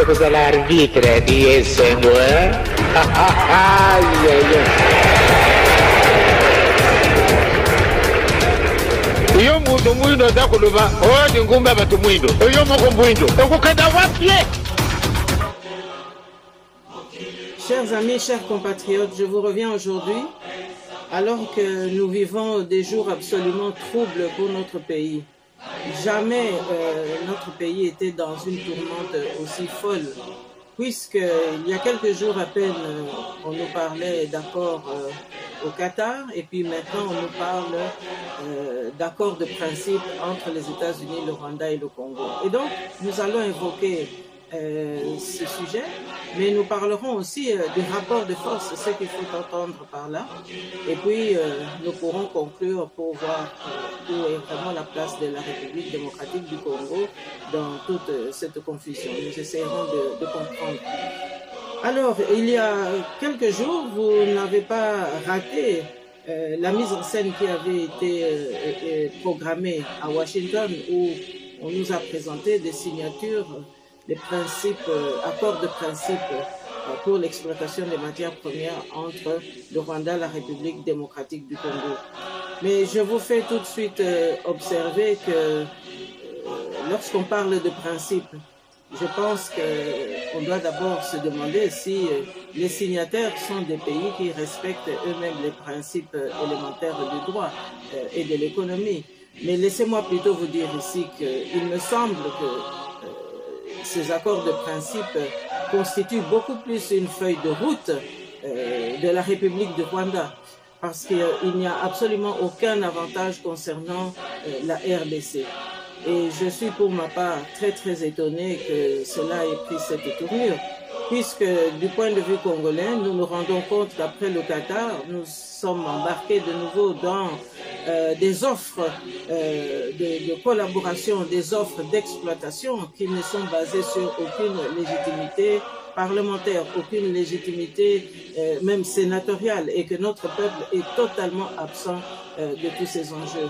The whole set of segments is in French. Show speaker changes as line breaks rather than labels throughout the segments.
cosa l'arbitra di essendo, eh? Iyo muntu mwindo zakuluba odi ngumba batu mwindo iyo moko mwindo okukada wapye.
Chers amis, chers compatriotes, je vous reviens aujourd'hui alors que nous vivons des jours absolument troubles pour notre pays. Jamais notre pays était dans une tourmente aussi folle, puisqu'il y a quelques jours à peine on nous parlait d'accords au Qatar et puis maintenant on nous parle d'accords de principe entre les États-Unis, le Rwanda et le Congo. Et donc nous allons évoquer ce sujet, mais nous parlerons aussi du rapport de force, ce qu'il faut entendre par là, et puis nous pourrons conclure pour voir où est vraiment la place de la République démocratique du Congo dans toute cette confusion. Nous essayerons de comprendre. Alors, il y a quelques jours, vous n'avez pas raté la mise en scène qui avait été programmée à Washington, où on nous a présenté des signatures, des principes, accords de principe pour l'exploitation des matières premières entre le Rwanda et la République démocratique du Congo. Mais je vous fais tout de suite observer que lorsqu'on parle de principe, je pense qu'on doit d'abord se demander si les signataires sont des pays qui respectent eux-mêmes les principes élémentaires du droit et de l'économie. Mais laissez-moi plutôt vous dire ici qu'il me semble que ces accords de principe constituent beaucoup plus une feuille de route de la République du Rwanda, parce qu'il n'y a absolument aucun avantage concernant la RDC. Et je suis pour ma part très étonné que cela ait pris cette tournure, puisque du point de vue congolais, nous nous rendons compte qu'après le Qatar, nous sommes embarqués de nouveau dans des offres de collaboration, des offres d'exploitation qui ne sont basées sur aucune légitimité parlementaire, aucune légitimité même sénatoriale, et que notre peuple est totalement absent de tous ces enjeux.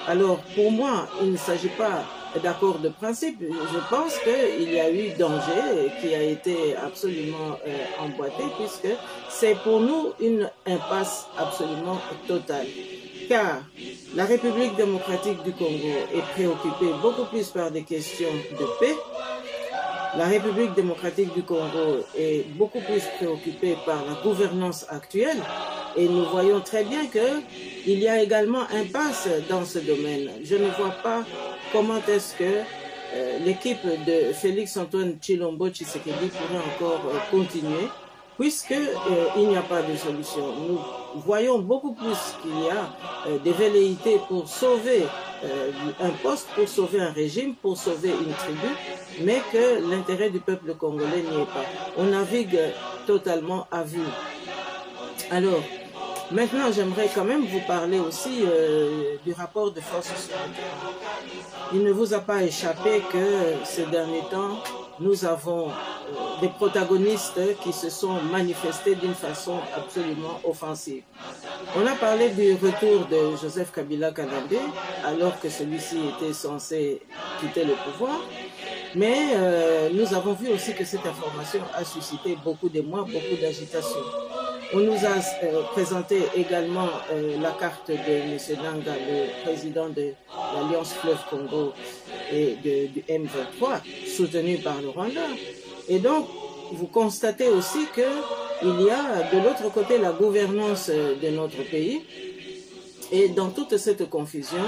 Alors pour moi, il ne s'agit pas d'accord de principe. Je pense qu'il y a eu danger qui a été absolument emboîté, puisque c'est pour nous une impasse absolument totale. Car la République démocratique du Congo est préoccupée beaucoup plus par des questions de paix. La République démocratique du Congo est beaucoup plus préoccupée par la gouvernance actuelle, et nous voyons très bien qu'il y a également impasse dans ce domaine. Je ne vois pas comment est-ce que l'équipe de Félix-Antoine Tshilombo Tshisekedi pourrait encore continuer, puisqu'il n'y a pas de solution. Nous voyons beaucoup plus qu'il y a des velléités pour sauver un poste, pour sauver un régime, pour sauver une tribu, mais que l'intérêt du peuple congolais n'y est pas. On navigue totalement à vue. Alors, maintenant, j'aimerais quand même vous parler aussi du rapport de force sur le terrain. Il ne vous a pas échappé que ces derniers temps, nous avons des protagonistes qui se sont manifestés d'une façon absolument offensive. On a parlé du retour de Joseph Kabila Kabange, alors que celui-ci était censé quitter le pouvoir. Mais nous avons vu aussi que cette information a suscité beaucoup d'émoi, beaucoup d'agitation. On nous a présenté également la carte de M. Nanga, le président de l'Alliance Fleuve Congo et du M23, soutenu par le Rwanda. Et donc, vous constatez aussi qu'il y a de l'autre côté la gouvernance de notre pays. Et dans toute cette confusion,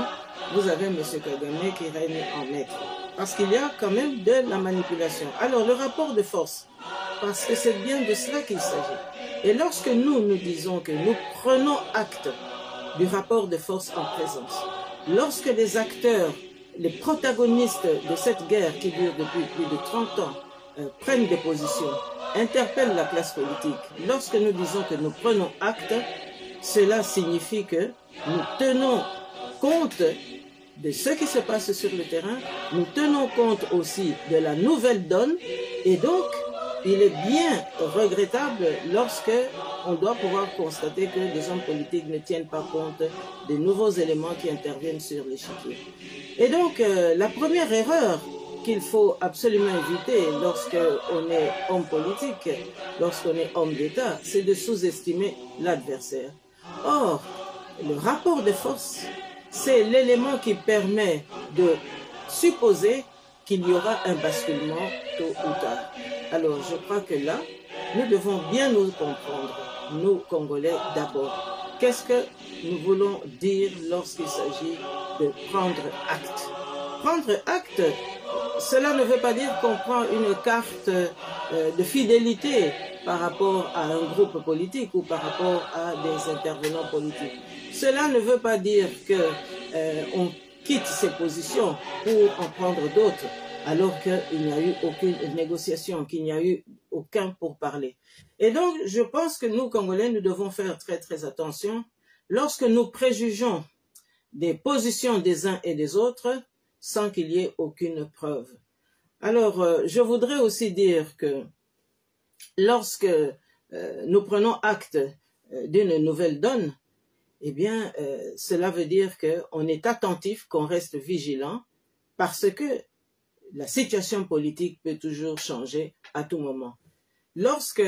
vous avez M. Kagame qui règne en maître. Parce qu'il y a quand même de la manipulation. Alors, le rapport de force, parce que c'est bien de cela qu'il s'agit. Et lorsque nous disons que nous prenons acte du rapport de force en présence, lorsque les acteurs, les protagonistes de cette guerre qui dure depuis plus de 30 ans prennent des positions, interpellent la classe politique, lorsque nous disons que nous prenons acte, cela signifie que nous tenons compte de ce qui se passe sur le terrain, nous tenons compte aussi de la nouvelle donne, et donc il est bien regrettable lorsque on doit pouvoir constater que des hommes politiques ne tiennent pas compte des nouveaux éléments qui interviennent sur l'échiquier. Et donc la première erreur qu'il faut absolument éviter lorsqu'on est homme politique, lorsqu'on est homme d'État, c'est de sous-estimer l'adversaire. Or, le rapport de force, c'est l'élément qui permet de supposer qu'il y aura un basculement tôt ou tard. Alors, je crois que là, nous devons bien nous comprendre, nous, Congolais, d'abord. Qu'est-ce que nous voulons dire lorsqu'il s'agit de prendre acte? Prendre acte, cela ne veut pas dire qu'on prend une carte de fidélité par rapport à un groupe politique ou par rapport à des intervenants politiques. Cela ne veut pas dire qu'on quitte ses positions pour en prendre d'autres, alors qu'il n'y a eu aucune négociation, qu'il n'y a eu aucun pourparler. Et donc, je pense que nous, Congolais, nous devons faire très très attention lorsque nous préjugeons des positions des uns et des autres sans qu'il y ait aucune preuve. Alors, je voudrais aussi dire que lorsque nous prenons acte d'une nouvelle donne, eh bien, cela veut dire qu'on est attentif, qu'on reste vigilant, parce que la situation politique peut toujours changer à tout moment. Lorsque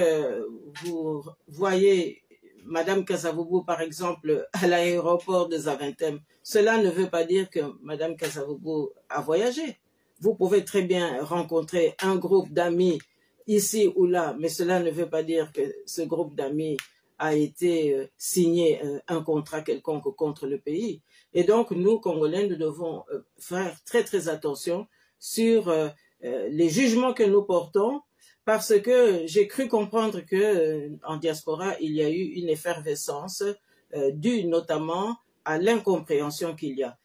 vous voyez Madame Kasavubu, par exemple, à l'aéroport de Zaventem, cela ne veut pas dire que Madame Kasavubu a voyagé. Vous pouvez très bien rencontrer un groupe d'amis ici ou là, mais cela ne veut pas dire que ce groupe d'amis a été signé un contrat quelconque contre le pays. Et donc, nous, Congolais, nous devons faire très très attention sur les jugements que nous portons, parce que j'ai cru comprendre que en diaspora, il y a eu une effervescence due notamment à l'incompréhension qu'il y a.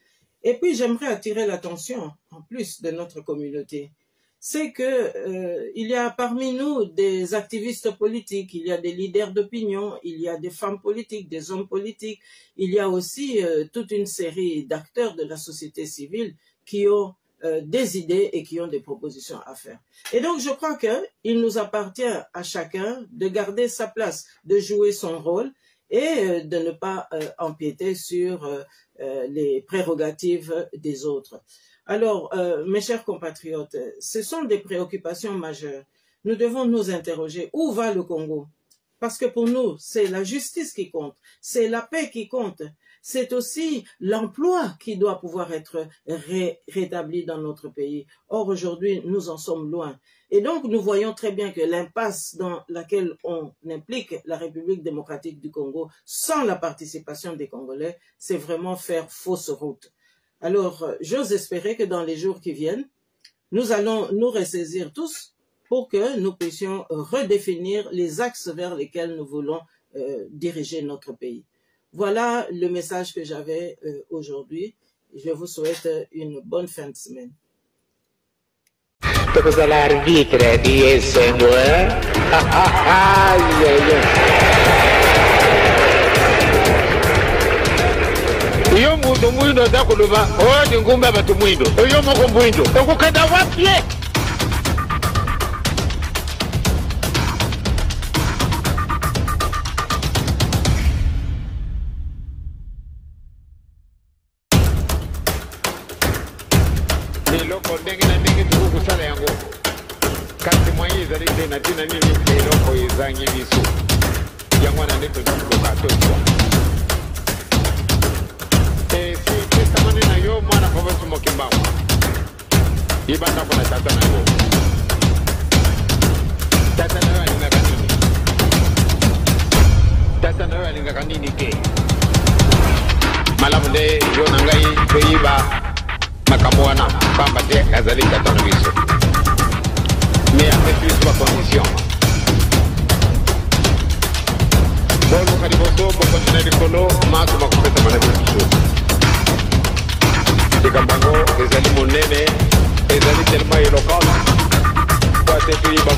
Et puis, j'aimerais attirer l'attention, en plus de notre communauté, c'est que il y a parmi nous des activistes politiques, il y a des leaders d'opinion, il y a des femmes politiques, des hommes politiques, il y a aussi toute une série d'acteurs de la société civile qui ont des idées et qui ont des propositions à faire. Et donc, je crois qu'il nous appartient à chacun de garder sa place, de jouer son rôle et de ne pas empiéter sur les prérogatives des autres. Alors, mes chers compatriotes, ce sont des préoccupations majeures. Nous devons nous interroger, où va le Congo? Parce que pour nous, c'est la justice qui compte, c'est la paix qui compte, c'est aussi l'emploi qui doit pouvoir être rétabli dans notre pays. Or, aujourd'hui, nous en sommes loin. Et donc, nous voyons très bien que l'impasse dans laquelle on implique la République démocratique du Congo, sans la participation des Congolais, c'est vraiment faire fausse route. Alors, j'ose espérer que dans les jours qui viennent, nous allons nous ressaisir tous pour que nous puissions redéfinir les axes vers lesquels nous voulons diriger notre pays. Voilà le message que j'avais aujourd'hui. Je vous souhaite une bonne fin de semaine.
Iyo muntu mwindo zakuluba odi ngumba batu mwindo iyo moko mwindo okukada wapye loko ndenge na ndenge tukusala yango kasi mwaye zali tena tina nini loko izanye biso yango na ndeto tukoka tokwa na yo mwana province mokimba ibanda kuna tata na yo tata na yo alingaka nini tata na yo alingaka nini ke malamu nde yo na ngai toyiba makambo wana pamba te azali tata na biso mais avec plus ba condition boluka liboso bokontina likolo maso bakopesa mana biso Kambango ezali monene ezali tellement éloquent kwa tetu iba